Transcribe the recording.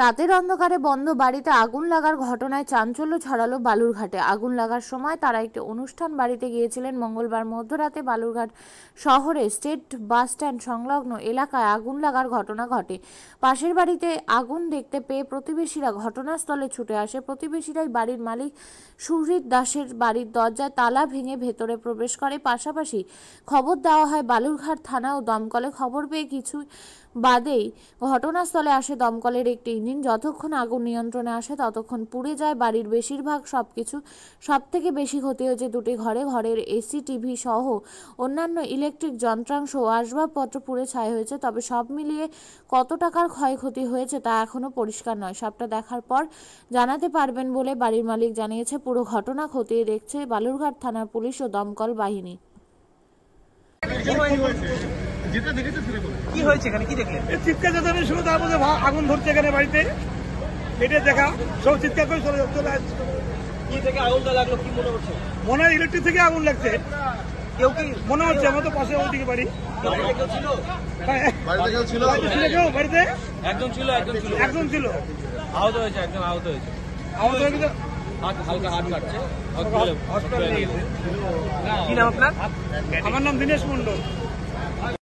রাতের অন্ধকারে বন্ধ বাড়িতে আগুন লাগার ঘটনায় চাঞ্চল্য ছড়ালো বালুরঘাটে। আগুন লাগার সময় তারা একটি অনুষ্ঠান বাড়িতে গিয়েছিলেন। মঙ্গলবার মধ্যরাতে বালুরঘাট শহরে স্টেট বাস স্ট্যান্ড সংলগ্ন এলাকায় আগুন লাগার ঘটনা ঘটে। পাশের বাড়িতে আগুন দেখতে পেয়ে প্রতিবেশীরা ঘটনাস্থলে ছুটে আসে। প্রতিবেশীরাই বাড়ির মালিক সুহৃদ দাসের বাড়ির দরজায় তালা ভেঙে ভেতরে প্রবেশ করে। পাশাপাশি খবর দেওয়া হয় বালুরঘাট থানা ও দমকলে। খবর পেয়ে কিছু বাদেই ঘটনাস্থলে আসে দমকলের একটি ইঞ্জিন। যতক্ষণ আগুন নিয়ন্ত্রণে আসে ততক্ষণ পুড়ে যায় বাড়ির বেশিরভাগ সবকিছু। সবথেকে বেশি ক্ষতি হয়েছে দুটি ঘরে। ঘরের এসি, টিভি সহ অন্যান্য ইলেকট্রিক যন্ত্রাংশ ও আসবাবপত্র পুড়ে ছাই হয়েছে। তবে সব মিলিয়ে কত টাকার ক্ষয়ক্ষতি হয়েছে তা এখনো পরিষ্কার নয়। সবটা দেখার পর জানাতে পারবেন বলে বাড়ির মালিক জানিয়েছে। পুরো ঘটনা খতিয়ে দেখছে বালুরঘাট থানার পুলিশ ও দমকল বাহিনী। কি হয়েছে এখানে, কি দেখলেন? চিৎকার চেঁচানি শুরু, তার মধ্যে আগুন ধরছে এখানে বাড়িতে। এটা দেখা সব চিৎকার করে চলে আসছে। কি থেকে আগুনটা লাগলো কি মনে হচ্ছে? মনে হয় ইলেকট্রিক থেকে আগুন লাগছে কেউ কি মনে হচ্ছে। আমার তো পাশে ওইদিকে বাড়ি। কেউ ছিল? কেউ বাড়িতে একজন ছিল, একজন ছিল। আহত হয়েছে, একজন আহত হয়েছে। আহত হয়ে গেছে, হালকা হাত কাটছে। হসপিটালে নিয়ে গেছে। কি নাম আপনার? আমার নাম দীনেশ মন্ডল।